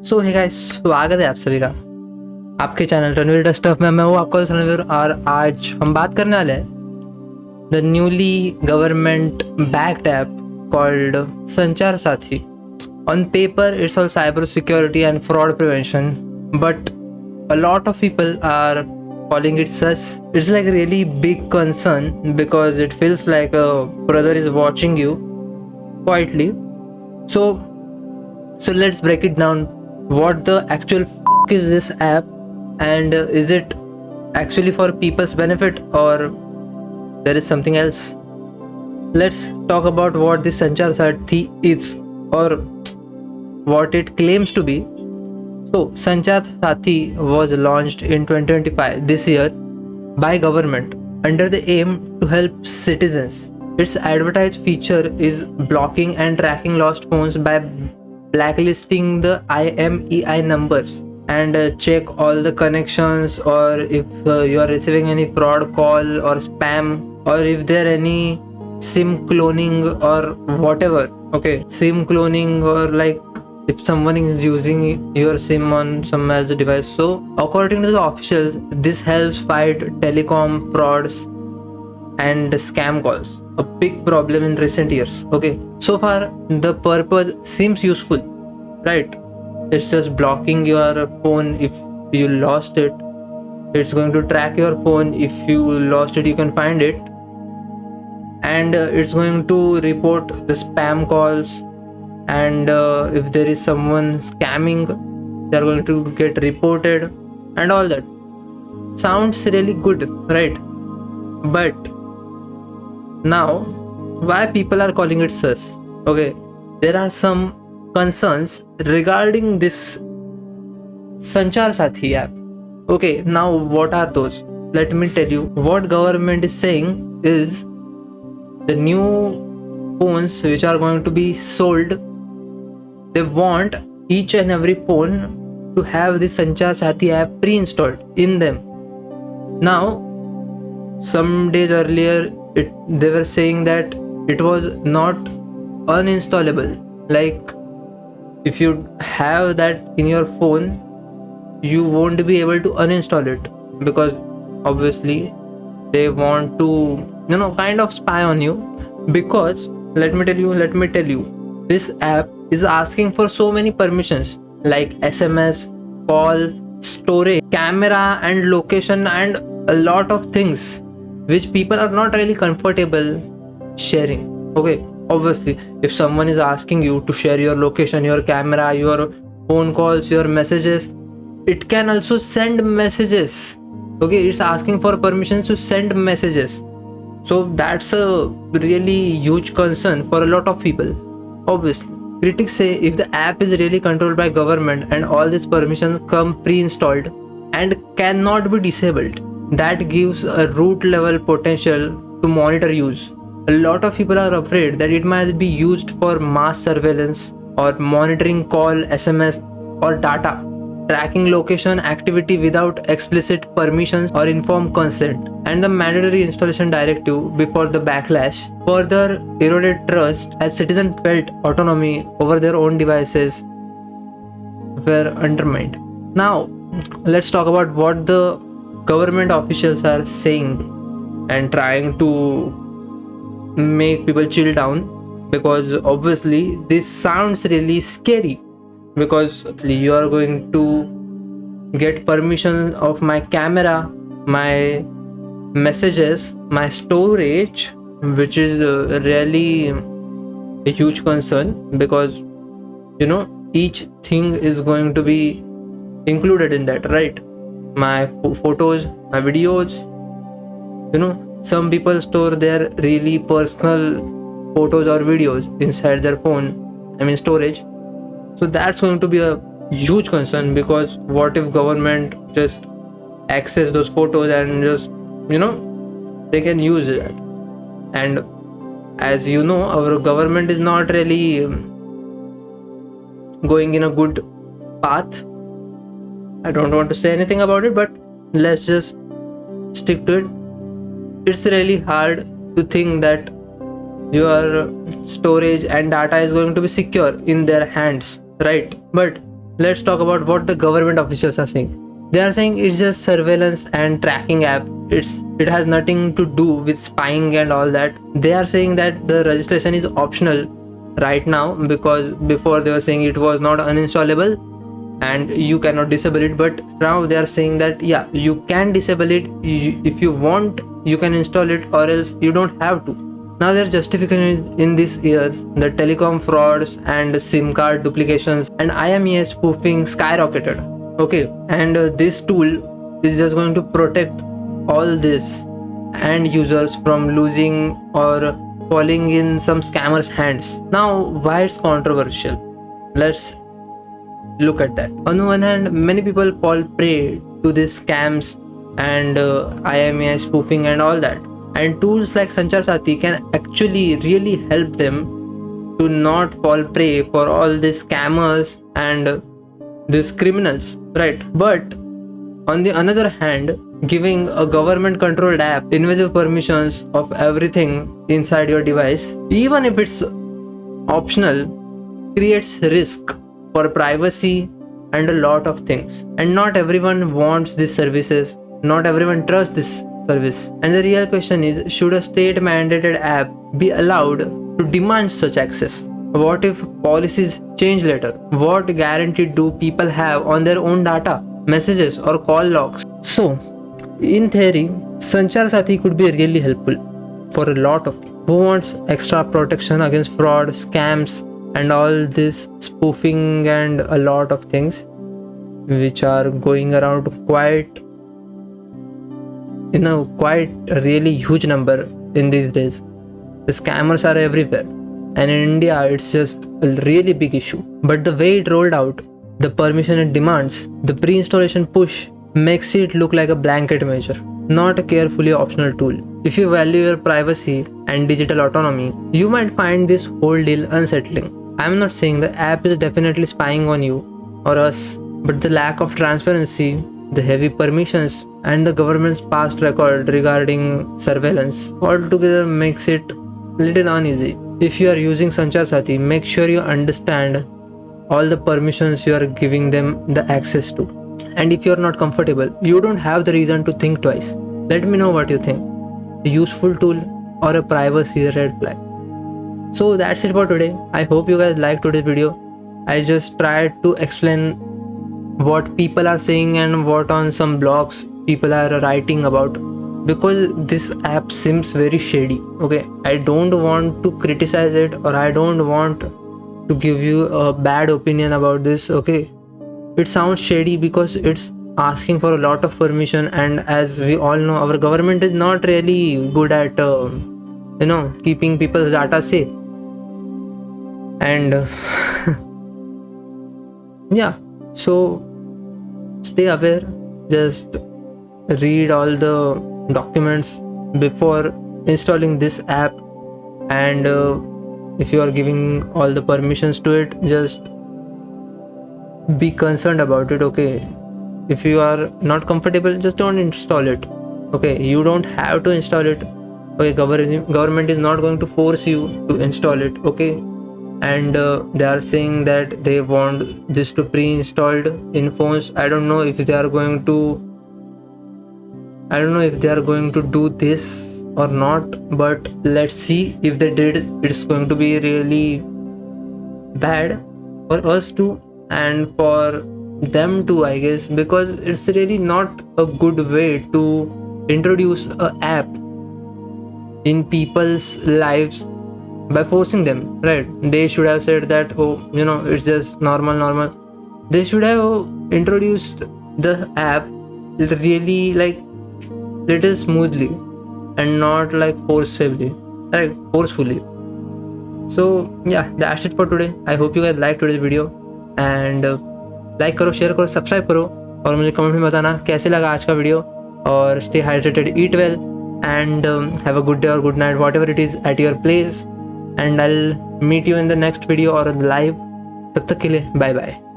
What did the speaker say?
सो hey guys, स्वागत है आप सभी का आपके चैनल रणवीर डस्टफ में। मैं हूँ आपका दोस्त रणवीर और आज हम बात करने वाले हैं the newly government backed app called संचार साथी. On paper, it's all cyber security and fraud prevention, but a lot of people are calling it sus. It's like a really big concern because it feels like a brother is watching you quietly. So let's break it down. What the actual is this app, and is it actually for people's benefit or there is something else? Let's talk about what the Sanchar Saathi is, or what it claims to be. So, Sanchar Saathi was launched in 2025 this year by government under the aim to help citizens. Its advertised feature is blocking and tracking lost phones by blacklisting the IMEI numbers and check all the connections, or if you are receiving any fraud call or spam, or if there any SIM cloning or whatever. Okay, SIM cloning, or like if someone is using your SIM on some other device. So according to the officials, this helps fight telecom frauds and scam calls, a big problem in recent years. Okay, so far the purpose seems useful, right? It's just blocking your phone if you lost it. It's going to track your phone. If you lost it, you can find it, and it's going to report the spam calls, and if there is someone scamming, they're going to get reported and all that. Sounds really good, right? But now, why people are calling it sus? Okay, there are some concerns regarding this Sanchar Saathi app. Okay, now what are those? Let me tell you. What government is saying is the new phones which are going to be sold, they want each and every phone to have the Sanchar Saathi app pre-installed in them. Now, some days earlier, they were saying that it was not uninstallable. Like, if you have that in your phone, you won't be able to uninstall it, because obviously they want to kind of spy on you. Because let me tell you, this app is asking for so many permissions like SMS, call, storage, camera and location, and a lot of things which people are not really comfortable sharing. Okay, obviously if someone is asking you to share your location, your camera, your phone calls, your messages, it can also send messages. Okay, it's asking for permissions to send messages. So that's a really huge concern for a lot of people. Obviously, critics say if the app is really controlled by government and all these permissions come pre-installed and cannot be disabled, that gives a root level potential to monitor use. A lot of people are afraid that it might be used for mass surveillance or monitoring call, SMS, or data, tracking location activity without explicit permissions or informed consent. And the mandatory installation directive before the backlash further eroded trust as citizens felt autonomy over their own devices were undermined. Now, let's talk about what the government officials are saying and trying to make people chill down, because obviously this sounds really scary, because you are going to get permission of my camera, my messages, my storage, which is really a huge concern, because each thing is going to be included in that, right? My photos, my videos. Some people store their really personal photos or videos inside their phone, storage. So that's going to be a huge concern, because what if government just access those photos and just they can use it. And as you know, our government is not really going in a good path. I don't want to say anything about it, but let's just stick to it. It's really hard to think that your storage and data is going to be secure in their hands, right? But let's talk about what the government officials are saying. They are saying it's just surveillance and tracking app. It has nothing to do with spying and all that. They are saying that the registration is optional right now, because before they were saying it was not uninstallable and you cannot disable it, but now they are saying that yeah, you can disable it. If you want, you can install it, or else you don't have to. Now their justification in these years, the telecom frauds and SIM card duplications and IMEI spoofing skyrocketed. Okay, and this tool is just going to protect all this and users from losing or falling in some scammers' hands. Now, why it's controversial? Let's look at that. On the one hand, many people fall prey to these scams and IMEI spoofing and all that. And tools like Sanchar Saathi can actually really help them to not fall prey for all these scammers and these criminals, right? But on the another hand, giving a government controlled app invasive permissions of everything inside your device, even if it's optional, creates risk for privacy and a lot of things. And not everyone wants these services, not everyone trusts this service. And the real question is, should a state mandated app be allowed to demand such access? What if policies change later? What guarantee do people have on their own data, messages, or call logs? So, in theory, Sanchar Saathi could be really helpful for a lot of people who wants extra protection against fraud, scams, and all this spoofing and a lot of things which are going around quite a really huge number in these days. The scammers are everywhere, and in India it's just a really big issue. But the way it rolled out, the permission it demands, the pre-installation push makes it look like a blanket measure, not a carefully optional tool. If you value your privacy and digital autonomy, you might find this whole deal unsettling. I'm not saying the app is definitely spying on you or us, but the lack of transparency, the heavy permissions, and the government's past record regarding surveillance altogether makes it little uneasy. If you are using Sanchar Saathi, make sure you understand all the permissions you are giving them the access to. And if you are not comfortable, you don't have the reason to think twice. Let me know what you think. A useful tool or a privacy red flag? So that's it for today. I hope you guys liked today's video. I just tried to explain what people are saying and what on some blogs people are writing about, because this app seems very shady. Okay, I don't want to criticize it, or I don't want to give you a bad opinion about this. Okay, it sounds shady because it's asking for a lot of permission, and as we all know, our government is not really good at keeping people's data safe. And yeah, so stay aware, just read all the documents before installing this app, and if you are giving all the permissions to it, just be concerned about it. Okay, if you are not comfortable, just don't install it. Okay, you don't have to install it. Okay, government is not going to force you to install it. Okay, and they are saying that they want this to pre-installed in phones. I don't know if they are going to do this or not, but let's see. If they did, it's going to be really bad for us too and for them too, I guess, because it's really not a good way to introduce an app in people's lives by forcing them, right? They should have said that, oh, it's just normal. They should have introduced the app really like little smoothly and not like forcefully. So yeah, that's it for today. I hope you guys liked today's video, and like करो, share करो, subscribe करो, और मुझे comment में बताना कैसे लगा आज का वीडियो. और stay hydrated, eat well, and have a good day or good night, whatever it is at your place. And I'll meet you in the next video or live. तब तक के लिए bye bye.